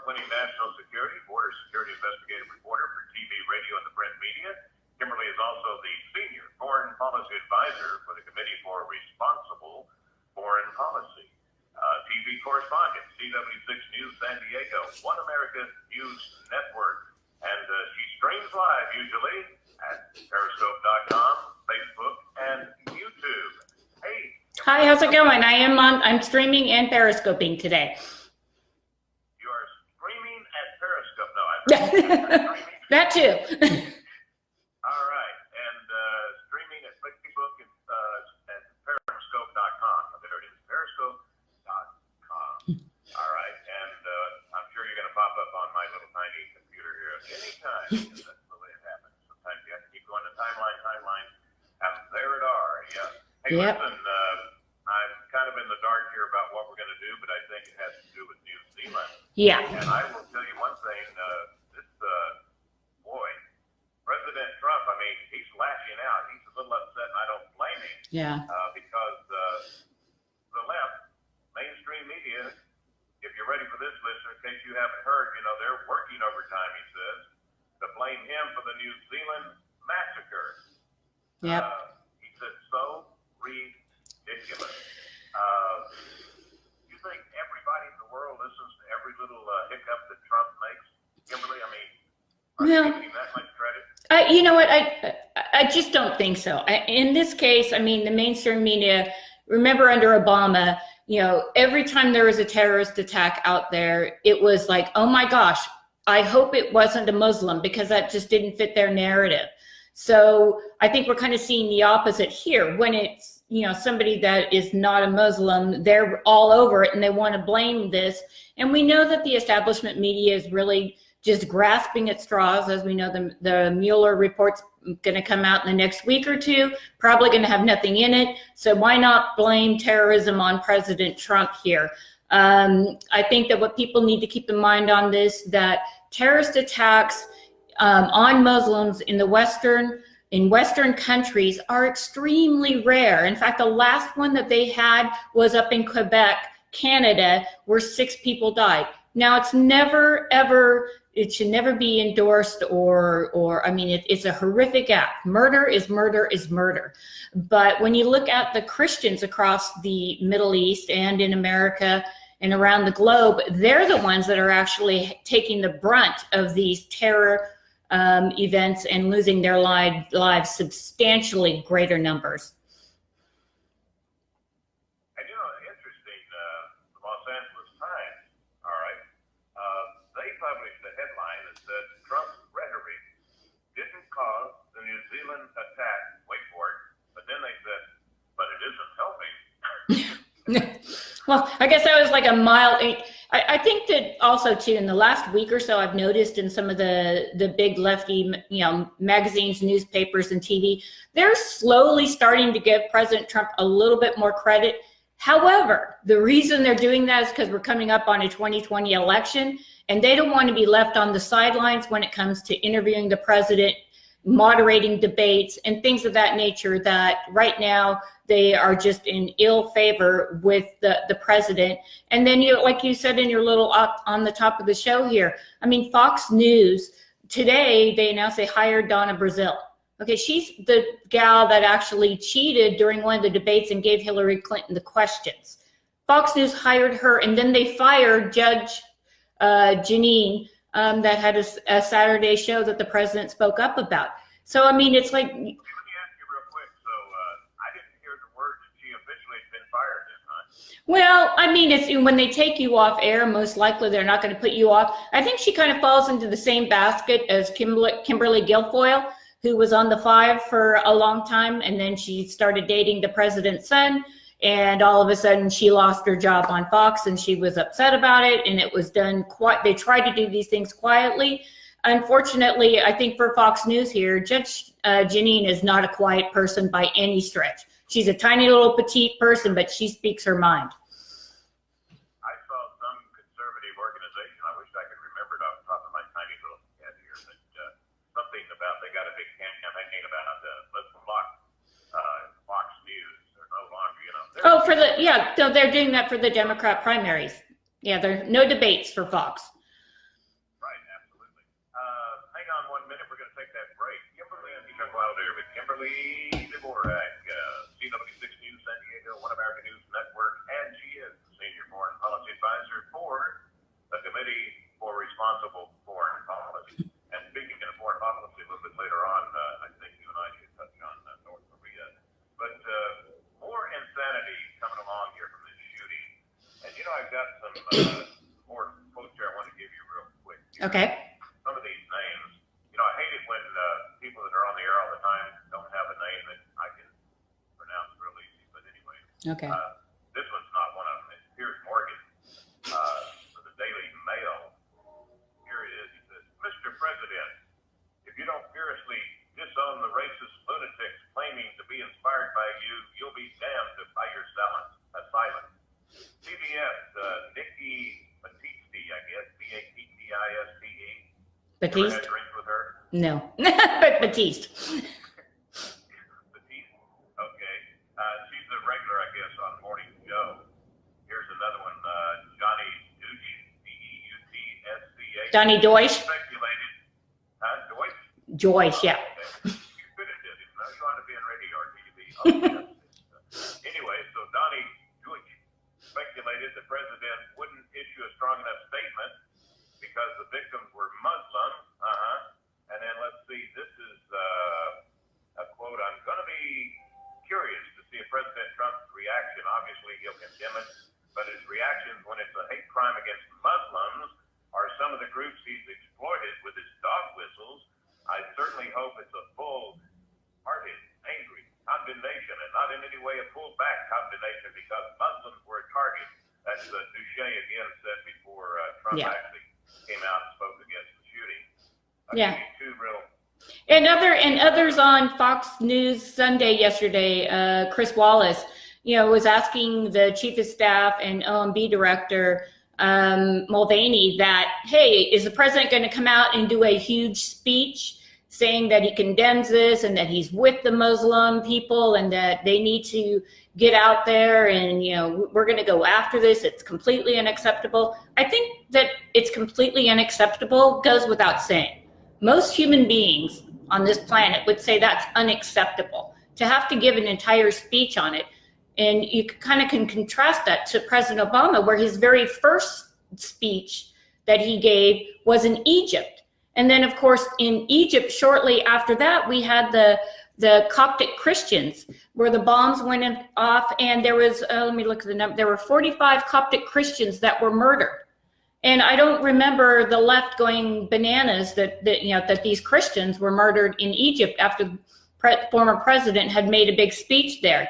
award-winning national security, border security investigative reporter for TV, radio, and the print media. Kimberly is also the senior foreign policy advisor for the Committee for Responsible Foreign Policy. TV correspondent, CW6 News San Diego, One America News Network. And she streams live usually at Periscope.com, Facebook, and YouTube. Hey. Hi, how's it going? I'm streaming and Periscoping today. You are streaming at Periscope. No, I'm streaming. That too. All right. And streaming at Facebook and Periscope.com. There it is, Periscope.com. All right. And I'm sure you're going to pop up on my little tiny computer here at any time. That's the way it happens. Sometimes you have to keep going to timeline, and there it are. Yeah. Hey, yep. Listen, I'm kind of in the dark here about what we're going to do, but I think it has to do with New Zealand. Yeah. And I will tell you one thing. Boy, President Trump, I mean, he's lashing out. He's a little upset, and I don't blame him. Yeah. Because the left, mainstream media, if you're ready for this, listener, in case you haven't heard, they're working overtime, he says, to blame him for the New Zealand massacre. Yep. He said, so ridiculous. You think everybody in the world listens to every little hiccup that Trump makes? Kimberly, I mean, are you giving that much credit? You know what? I just don't think so. In this case, I mean, the mainstream media, remember under Obama, every time there was a terrorist attack out there, it was like, oh my gosh, I hope it wasn't a Muslim, because that just didn't fit their narrative. So I think we're kind of seeing the opposite here. When it's, somebody that is not a Muslim, they're all over it and they want to blame this. And we know that the establishment media is really just grasping at straws. As we know, the Mueller report's going to come out in the next week or two, probably going to have nothing in it. So why not blame terrorism on President Trump here? I think that what people need to keep in mind on this, that terrorist attacks on Muslims in Western countries are extremely rare. In fact, the last one that they had was up in Quebec, Canada, where 6 people died. Now, it should never be endorsed it's a horrific act. Murder is murder is murder. But when you look at the Christians across the Middle East and in America and around the globe, they're the ones that are actually taking the brunt of these terror events and losing their lives substantially greater numbers. Attack, wait for it, but then they said, but it isn't helping. Well, I guess that was like a mild. I think that also too, in the last week or so, I've noticed in some of the big lefty, magazines, newspapers, and TV, they're slowly starting to give President Trump a little bit more credit. However, the reason they're doing that is because we're coming up on a 2020 election, and they don't want to be left on the sidelines when it comes to interviewing the president, moderating debates, and things of that nature, that right now they are just in ill favor with the president. And then like you said in your little on the top of the show here, I mean, Fox News, today they announced they hired Donna Brazile. Okay, she's the gal that actually cheated during one of the debates and gave Hillary Clinton the questions. Fox News hired her, and then they fired Judge Janine, that had a Saturday show that the president spoke up about. So, I mean, it's like... Let me ask you real quick. So, I didn't hear the word that she officially has been fired this time. Well, I mean, it's when they take you off air, most likely they're not going to put you off. I think she kind of falls into the same basket as Kimberly Guilfoyle, who was on the Five for a long time, and then she started dating the president's son. And all of a sudden she lost her job on Fox, and she was upset about it, and it was done they tried to do these things quietly. Unfortunately, I think for Fox News here, Judge Janine is not a quiet person by any stretch. She's a tiny little petite person, but she speaks her mind. I saw some conservative organization, I wish I could remember it off the top of my tiny little head here, but something about, they got a big campaign about let's block Fox News. They're no longer, so they're doing that for the Democrat primaries. Yeah, there are no debates for Fox. Kimberly Dvorak, CW6 News San Diego, One American News Network, and she is the Senior Foreign Policy Advisor for the Committee for Responsible Foreign Policy. And speaking of foreign policy, a little bit later on, I think you and I should touch on North Korea. But more insanity coming along here from this shooting. And, you know, I've got some more quotes here I want to give you real quick. Okay. Some of these names, you know, I hate it when people that are on the air all the time don't have a name that I can pronounce real easy. But anyway, Okay. This one's not one of them. It's Piers Morgan for the Daily Mail. Here it is. He says, Mr. President, if you don't furiously disown the racist lunatics claiming to be inspired by you, you'll be damned by your silence. CBS, Nikki Batiste, I guess, Batiste. Batiste? Ever had drinks with her? No. But Batiste. Batiste? Okay. She's a regular, I guess, on Morning Joe. Here's another one, Johnny Deutsch, Deutsch. Johnny Deutsch? Speculated. Deutsch? Joyce, yeah. Okay. You're good at this. Now you want to be on radio or TV. Okay. Anyway, so Donnie Deutsch speculated the president wouldn't issue a strong enough statement because the victims were Muslim. And then let's see, this is a quote. I'm going to be curious to see if President Trump's reaction. Obviously, he'll condemn it, but his reactions when it's a hate crime against Muslims are some of the groups he's exploited with his dog whistles. I certainly hope it's a full-hearted, angry condemnation and not in any way a pulled-back condemnation because Muslims were a target. That's Duche again said before Trump actually came out and spoke against the shooting. Two real. And others on Fox News Sunday yesterday, Chris Wallace, was asking the chief of staff and OMB director Mulvaney that, hey, is the president going to come out and do a huge speech saying that he condemns this and that he's with the Muslim people and that they need to get out there and, we're going to go after this. It's completely unacceptable. I think that it's completely unacceptable goes without saying. Most human beings on this planet would say that's unacceptable. To have to give an entire speech on it, and you kind of can contrast that to President Obama, where his very first speech that he gave was in Egypt. And then, of course, in Egypt, shortly after that, we had the Coptic Christians, where the bombs went off, and there was, let me look at the number, there were 45 Coptic Christians that were murdered. And I don't remember the left going bananas that these Christians were murdered in Egypt after the former president had made a big speech there.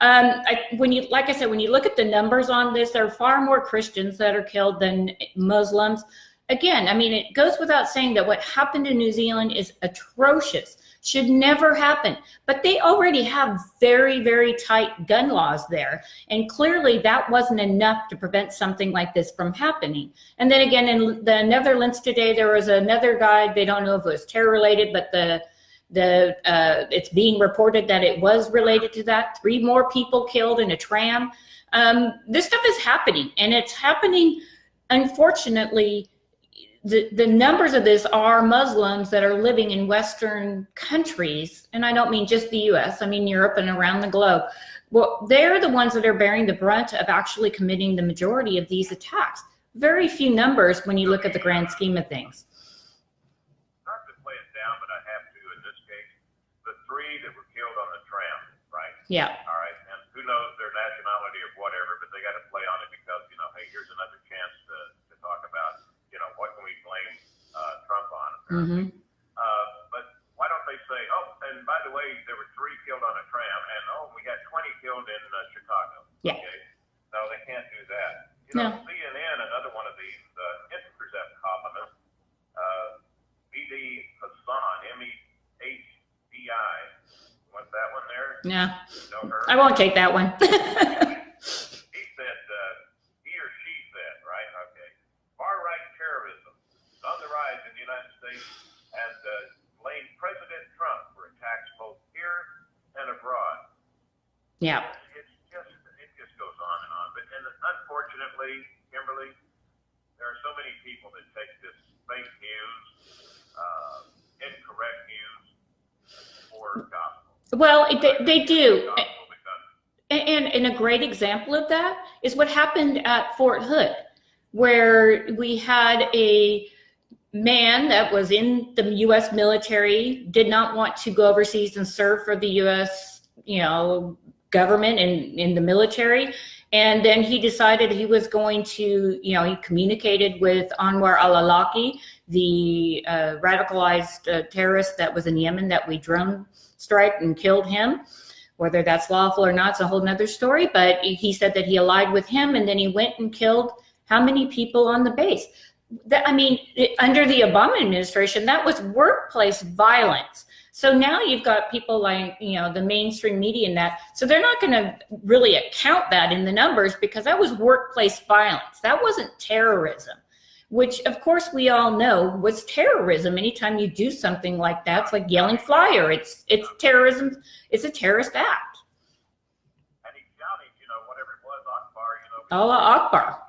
Like I said, when you look at the numbers on this, there are far more Christians that are killed than Muslims. Again, it goes without saying that what happened in New Zealand is atrocious, should never happen. But they already have very, very tight gun laws there. And clearly that wasn't enough to prevent something like this from happening. And then again, in the Netherlands today, there was another guy, they don't know if it was terror related, but it's being reported that it was related to that. 3 more people killed in a tram. This stuff is happening, and it's happening, unfortunately. The numbers of this are Muslims that are living in Western countries, and I don't mean just the U.S., I mean Europe and around the globe. Well, they're the ones that are bearing the brunt of actually committing the majority of these attacks. Very few numbers when you look at the grand scheme of things. Not to play it down, but I have to in this case. The 3 that were killed on the tram, right? Yeah. All right, and who knows their nationality or whatever, but they got to play on it because, hey, here's another chance to talk about, what can we blame Trump on? Mm-hmm. But why don't they say, and by the way, there were 3 killed on a tram, and we had 20 killed in Chicago. Yeah. Okay. No, they can't do that. No. CNN, another one of these intercept columnists, BD Hassan, MEHDI. Want that one there? Yeah. Know her? I won't take that one. He said, he or she said, right? Okay. Far-right terrorism is on the rise in the United States and blamed President Trump for attacks both here and abroad. Yeah. It just goes on and on. But unfortunately, Kimberly, there are so many people that take this fake news, incorrect news for gospel. Well, they do. And a great example of that is what happened at Fort Hood, where we had a man that was in the U.S. military, did not want to go overseas and serve for the U.S., government and in the military. And then he decided he was going to, he communicated with Anwar al-Awlaki, the radicalized terrorist that was in Yemen that we drone strike and killed him. Whether that's lawful or not, it's a whole nother story. But he said that he allied with him, and then he went and killed how many people on the base? Under the Obama administration, that was workplace violence. So now you've got people like, the mainstream media and that. So they're not going to really account that in the numbers because that was workplace violence. That wasn't terrorism, which of course we all know was terrorism. Anytime you do something like that, it's like yelling flyer. It's terrorism. It's a terrorist act. And he's shouting, whatever it was, Akbar, Allah Akbar.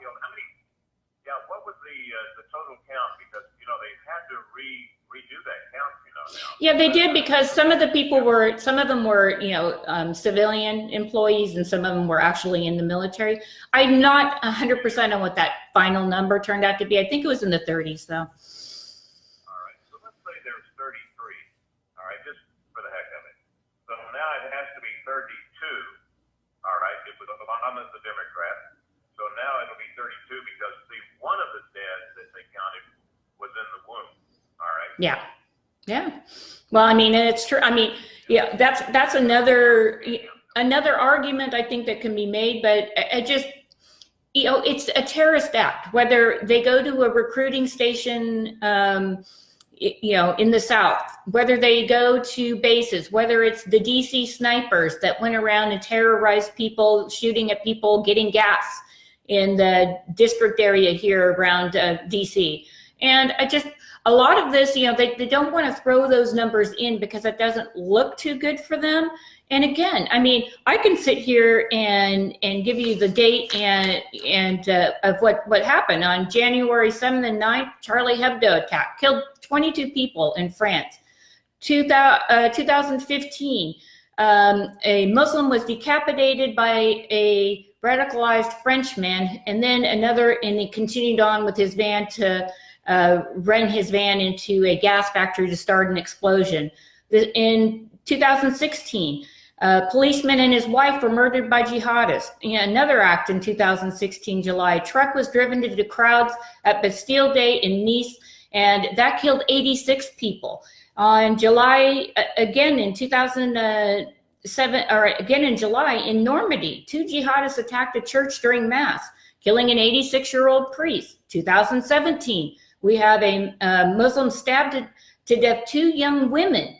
What was the total count? Because, they had to redo that count, now. Yeah, they did, because some of them were, civilian employees, and some of them were actually in the military. I'm not 100% on what that final number turned out to be. I think it was in the 30s, though. All right, so let's say there's 33. All right, just for the heck of it. So now it has to be 32. All right, it was Obama's a Democrat. So now it'll be 32 because, one of the dead that they counted was in the womb. All right. Yeah. Yeah. Well, it's true. Yeah, that's another argument I think that can be made, but I just, it's a terrorist act, whether they go to a recruiting station, in the South, whether they go to bases, whether it's the DC snipers that went around and terrorized people, shooting at people, getting gas in the district area here around DC. And a lot of this, they don't want to throw those numbers in because it doesn't look too good for them. And again, I can sit here and give you the date and of what happened on January 7th and 9th, Charlie Hebdo attack, killed 22 people in France. 2015, a Muslim was decapitated by a radicalized Frenchman, and then and he continued on with his van to run his van into a gas factory to start an explosion. In 2016, a policeman and his wife were murdered by jihadists. Another act in 2016, July, a truck was driven into crowds at Bastille Day in Nice, and that killed 86 people. On July, again in 2007, or again in July, in Normandy, 2 jihadists attacked a church during mass, killing an 86-year-old priest. 2017, we have a Muslim stabbed to death 2 young women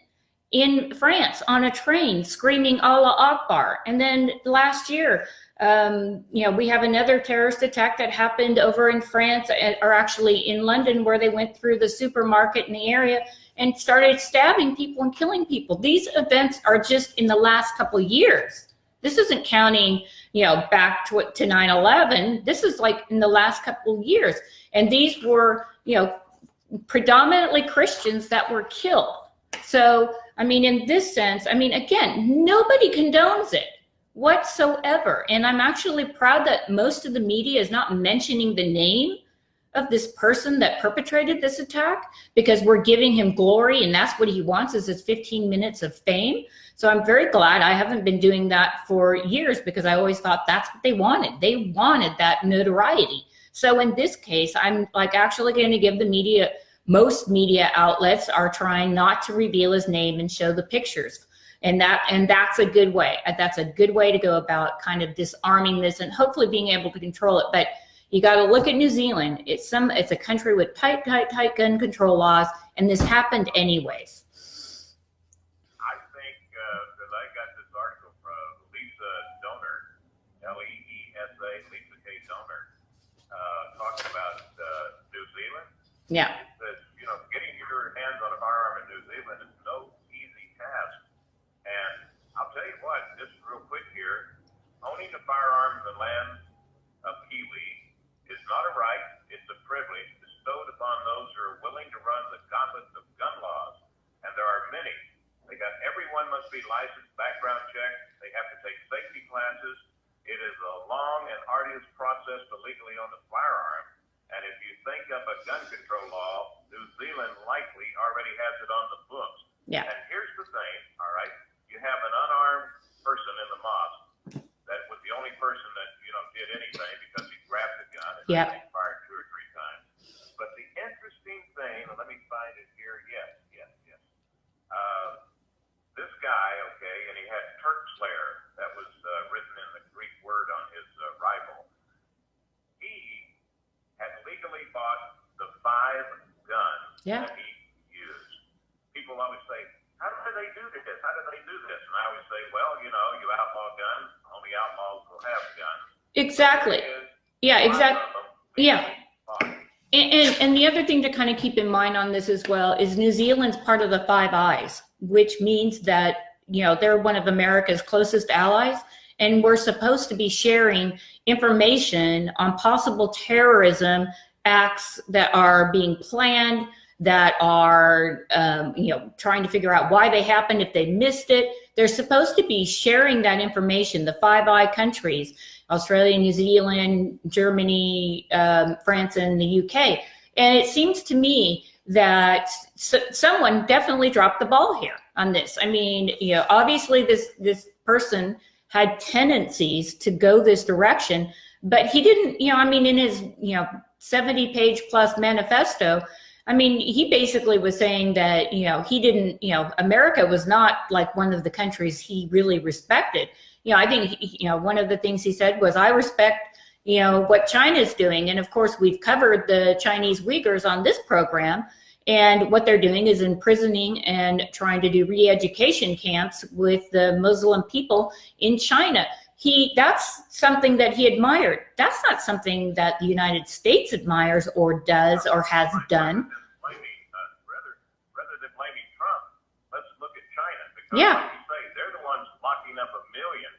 in France on a train, screaming Allah Akbar. And then last year, we have another terrorist attack that happened over in France, or actually in London, where they went through the supermarket in the area and started stabbing people and killing people. These events are just in the last couple of years. This isn't counting, back to 9/11. This is like in the last couple of years. And these were, predominantly Christians that were killed. So, in this sense, again, nobody condones it whatsoever. And I'm actually proud that most of the media is not mentioning the name of this person that perpetrated this attack, because we're giving him glory, and that's what he wants, is his 15 minutes of fame. So I'm very glad I haven't been doing that for years, because I always thought that's what they wanted. They wanted that notoriety. So in this case, I'm actually going to give the media, most media outlets are trying not to reveal his name and show the pictures. And that's a good way. That's a good way to go about kind of disarming this and hopefully being able to control it. But you got to look at New Zealand. It's a country with tight gun control laws, and this happened anyways. I think because I got this article from Lisa Donor, Leesa, Lisa K. Donor, talking about New Zealand. Yeah. It says, getting your hands on a firearm in New Zealand is no easy task. And I'll tell you what, just real quick here, owning a firearm in the land of Kiwi is not a right, it's a privilege bestowed upon those who are willing to run the gauntlet of gun laws. And there are many. Everyone must be licensed legally own a firearm. And if you think of a gun control law, New Zealand likely already has it on the books. Yeah. And here's the thing, all right? You have an unarmed person in the mosque that was the only person that, did anything because he grabbed the gun and Yep. he fired 2 or 3 times. But the interesting thing, let me find it here. Yes. This guy, okay, and he had Turk Slayer, that was written in the Greek word on his rifle. He had legally bought the 5 guns that he used. People always say, how do they do this? How do they do this? And I always say, well, you outlaw guns, only outlaws will have guns. Exactly. Yeah, exactly. Yeah. And the other thing to kind of keep in mind on this as well is New Zealand's part of the Five Eyes, which means that, they're one of America's closest allies, and we're supposed to be sharing information on possible terrorism acts that are being planned, that are, trying to figure out why they happened, if they missed it. They're supposed to be sharing that information, the Five Eye countries, Australia, New Zealand, Germany, France, and the UK. And it seems to me that someone definitely dropped the ball here on this. I mean, obviously this person had tendencies to go this direction, but he didn't, in his, 70-page plus manifesto, he basically was saying that, he didn't, America was not like one of the countries he really respected. I think, one of the things he said was, I respect, what China's doing. And of course, we've covered the Chinese Uyghurs on this program. And what they're doing is imprisoning and trying to do re-education camps with the Muslim people in China. That's something that he admired. That's not something that the United States admires or does or has done. Rather than blaming Trump, let's look at China. Because Yeah. like you say, they're the ones locking up 1 million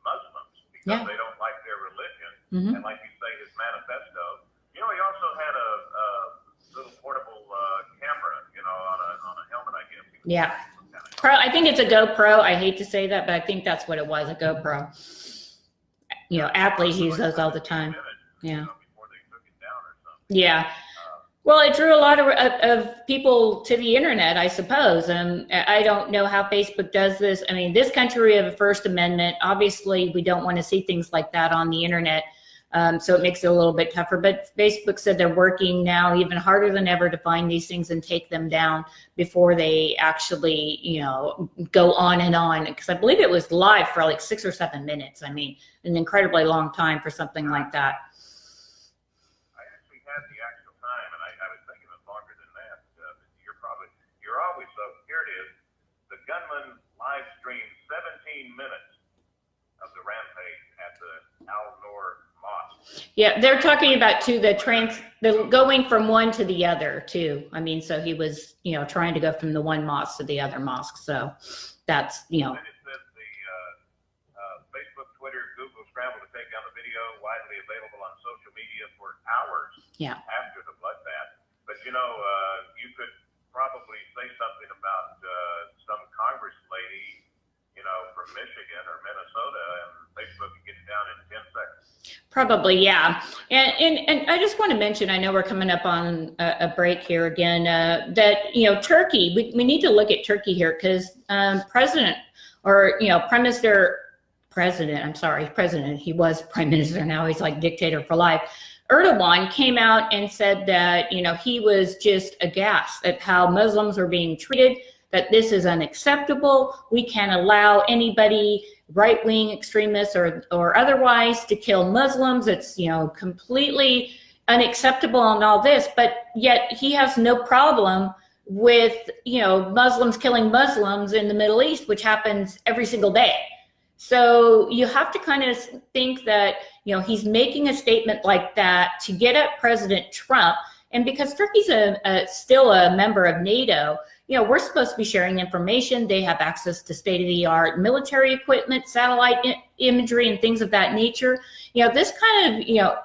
Muslims because they don't like their religion. Mm-hmm. And like you say, his manifesto. He also had a little portable camera, on a helmet, I guess. Yeah. I think it's a GoPro. I hate to say that, but I think that's what it was, a GoPro. Athletes use those all the time. Yeah. Before they took it down or something. Yeah. Well, it drew a lot of people to the internet, I suppose. I don't know how Facebook does this. This country, we have a First Amendment. Obviously, we don't want to see things like that on the internet. So it makes it a little bit tougher. But Facebook said they're working now even harder than ever to find these things and take them down before they actually, go on and on. Because I believe it was live for like 6 or 7 minutes. An incredibly long time for something like that. I actually had the actual time, and I was thinking it was longer than that. You're always, so here it is. The gunman live streamed 17 minutes of the rampage at the Al-Noor Mosque. Yeah, they're talking about too the going from one to the other too. So he was, trying to go from the one mosque to the other mosque. So that's, And it says the Facebook, Twitter, Google scramble to take down the video, widely available on social media for hours after the bloodbath. But you could probably say something about some Congress lady, from Michigan or Minnesota, and Facebook could get it down in 10 seconds. Probably, yeah. And I just want to mention, I know we're coming up on a break here again, that, Turkey, we need to look at Turkey here because president, he was prime minister, now he's like dictator for life. Erdogan came out and said that, he was just aghast at how Muslims are being treated, that this is unacceptable. We can't allow anybody, right-wing extremists or otherwise, to kill Muslims. It's, completely unacceptable and all this, but yet he has no problem with, Muslims killing Muslims in the Middle East, which happens every single day. So you have to kind of think that, he's making a statement like that to get at President Trump. And because Turkey's still a member of NATO, we're supposed to be sharing information. They have access to state-of-the-art military equipment, satellite imagery, and things of that nature. This kind of,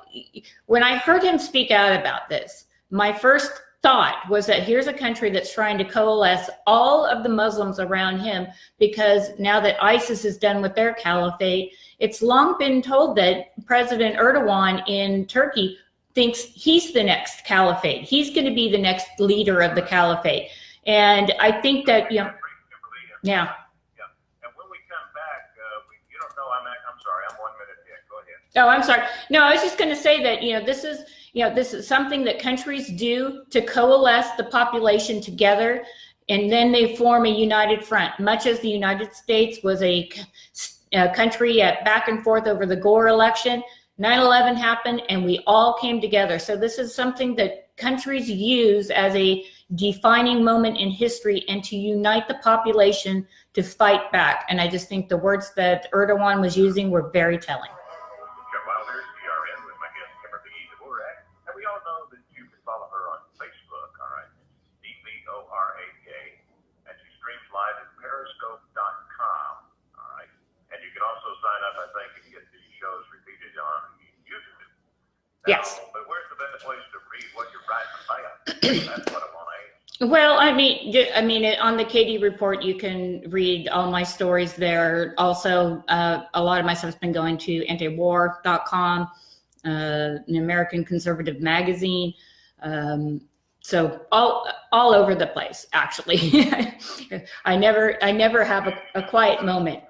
when I heard him speak out about this, my first thought was that here's a country that's trying to coalesce all of the Muslims around him because now that ISIS is done with their caliphate, it's long been told that President Erdogan in Turkey thinks he's the next caliphate. He's going to be the next leader of the caliphate. And I think that, yeah. Yeah. And when we come back, you don't know, I'm sorry, I'm 1 minute yet. Go ahead. Oh, I'm sorry. No, I was just going to say that, this is something that countries do to coalesce the population together, and then they form a united front. Much as the United States was a country at back and forth over the Gore election, 9/11 happened and we all came together. So this is something that countries use as a defining moment in history and to unite the population to fight back. And I just think the words that Erdogan was using were very telling. Wilder, CRN, with my guest Kimberly Dvorak. And we all know that you can follow her on Facebook, all right? DVORAK. And she streams live at periscope.com, all right? And you can also sign up, I think, and get these shows repeated on YouTube. Now, Yes. But where's the best place to read what you're writing about? That's what I want to ask. Well, I mean, on the KD Report, you can read all my stories there. Also, a lot of my stuff's been going to antiwar.com, an American conservative magazine. So all over the place, actually. I never have a quiet moment,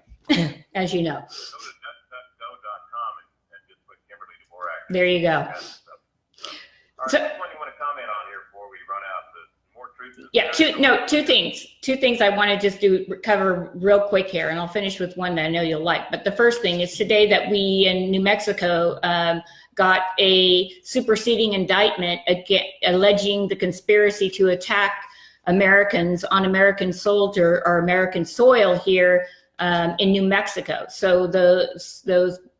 as you know. Go to duckduckgo.com and just put Kimberly Dvorak. There you go. All right, So, what do you want to comment on here before we run out? The more truth? yeah, two things. Two things I want to just cover real quick here, and I'll finish with one that I know you'll like. But the first thing is today that we in New Mexico got a superseding indictment alleging the conspiracy to attack Americans on American soldier or American soil here in New Mexico. So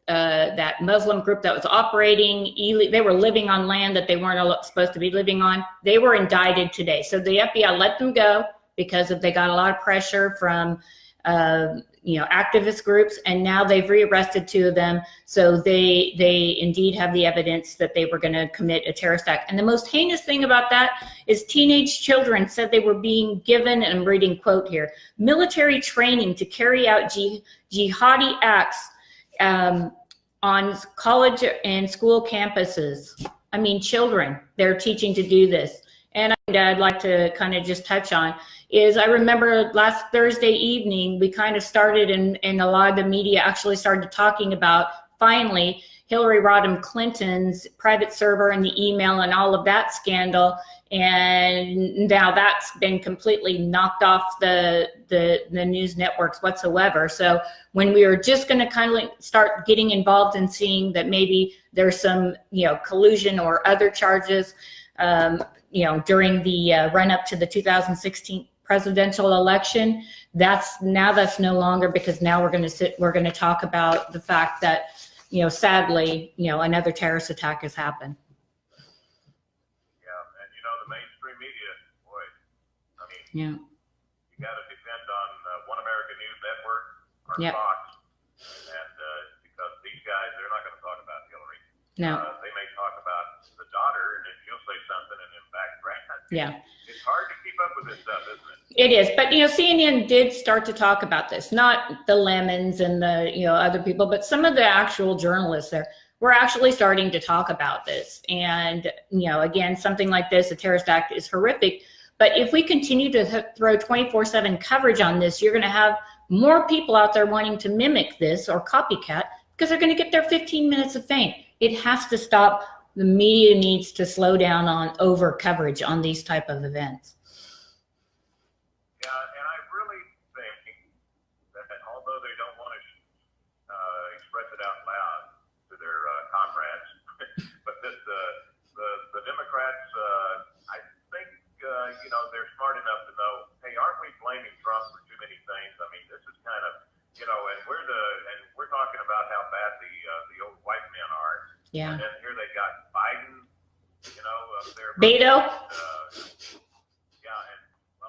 that Muslim group that was operating, they were living on land that they weren't supposed to be living on. They were indicted today. So the FBI let them go because they got a lot of pressure from activist groups, and now they've rearrested two of them. So they indeed have the evidence that they were going to commit a terrorist act. And the most heinous thing about that is teenage children said they were being given, and I'm reading quote here, military training to carry out jihadi acts on college and school campuses. I mean, children, they're teaching to do this. And I'd like to kind of just touch on is I remember last Thursday evening, we kind of started and a lot of the media actually started talking about finally Hillary Rodham Clinton's private server and the email and all of that scandal. And now that's been completely knocked off the news networks whatsoever. So when we were just going to kind of start getting involved in seeing that maybe there's some, collusion or other charges, during the run up to the 2016 presidential election, that's no longer, because now we're going to talk about the fact that, sadly, another terrorist attack has happened. The mainstream media, boy, I mean, Yeah. You got to depend on One American News Network or Yep. Fox, and because these guys, they're not going to talk about Hillary. No. They may talk about the daughter, and then she'll say something, and then backtrack. Yeah. It's hard to keep up with this stuff, isn't it? It is, but CNN did start to talk about this, not the Lemons and the other people, but some of the actual journalists there were actually starting to talk about this. And again, something like this, a terrorist act, is horrific. But if we continue to throw 24/7 coverage on this, you're going to have more people out there wanting to mimic this or copycat because they're going to get their 15 minutes of fame. It has to stop. The media needs to slow down on over coverage on these type of events. Yeah, and I really think that although they don't want to express it out loud to their comrades, but that the Democrats, I think, they're smart enough to know, hey, aren't we blaming Trump for too many things? I mean, this is kind of, and we're talking about how bad the old white men are. Yeah. And then here they got Biden, up there. Beto?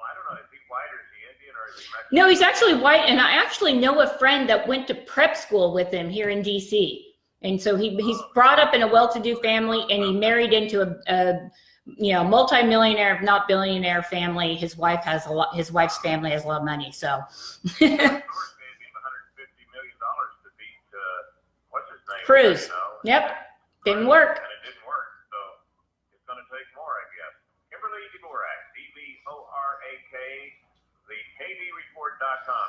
I don't know, is he white or is he Indian or is he Mexican? No, he's actually white, and I actually know a friend that went to prep school with him here in DC. And so he's brought up in a well-to-do family, and he married into a multi-millionaire, if not billionaire family. His wife's family has a lot of money, so. North gave him $150 million to beat Cruise. Yep. Didn't work. And it didn't work. So it's going to take more, I guess. Kimberly Dvorak, Dvorak, the KDReport.com.